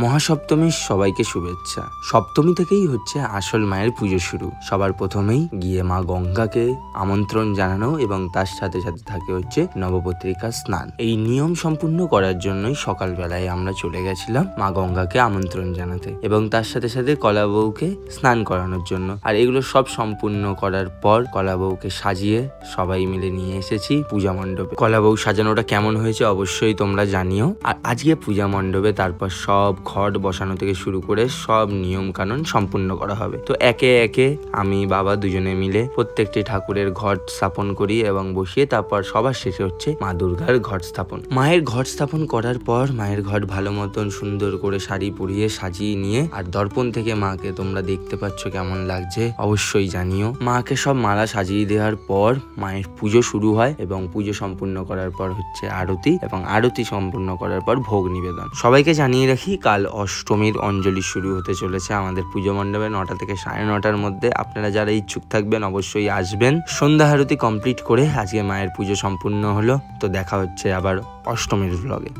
মহাসপ্তমীর সবাইকে শুভেচ্ছা। সপ্তমী থেকেই হচ্ছে আসল মায়ের পুজো শুরু। সবার প্রথমেই গিয়ে মা গঙ্গাকে আমন্ত্রণ জানানো এবং তার সাথে সাথে থাকে হচ্ছে নবপত্রিকা স্নান। এই নিয়ম সম্পূর্ণ করার জন্যই সকালবেলায় আমরা চলে গেছিলাম মা গঙ্গাকে আমন্ত্রণ জানাতে এবং তার সাথে সাথে কলা বউকে স্নান করানোর জন্য। আর এগুলো সব সম্পূর্ণ করার পর কলা বউকে সাজিয়ে সবাই মিলে নিয়ে এসেছি পূজা মণ্ডপে। কলা বউ সাজানোটা কেমন হয়েছে অবশ্যই তোমরা জানিও। আর আজকে পূজা মণ্ডপে তারপর সব ঘট বসানো থেকে শুরু করে সব নিয়ম কানুন সম্পূর্ণ করা হবে। তো একে একে আমি বাবা দুজনে মিলে প্রত্যেকটি ঠাকুরের ঘট স্থাপন করি এবং বসিয়ে তারপর সবার শেষে হচ্ছে মা দুর্গার ঘট স্থাপন। মায়ের ঘট স্থাপন করার পর মায়ের ঘট ভালো মতন সুন্দর করে শাড়ি পরিয়ে সাজিয়ে নিয়ে আর দর্পণ থেকে মাকে তোমরা দেখতে পাচ্ছ কেমন লাগছে অবশ্যই জানিও। মাকে সব মালা সাজিয়ে দেওয়ার পর মায়ের পুজো শুরু হয় এবং পুজো সম্পূর্ণ করার পর হচ্ছে আরতি এবং আরতি সম্পূর্ণ করার পর ভোগ নিবেদন। সবাইকে জানিয়ে রাখি কাল অষ্টমীর অঞ্জলি শুরু হতে চলেছে আমাদের পুজো মণ্ডপে 9টা থেকে 9:30টার মধ্যে। আপনারা যারা ইচ্ছুক থাকবেন অবশ্যই আসবেন। সন্ধ্যা আরতি কমপ্লিট করে আজকে মায়ের পুজো সম্পূর্ণ হলো। তো দেখা হচ্ছে আবার অষ্টমীর ব্লগে।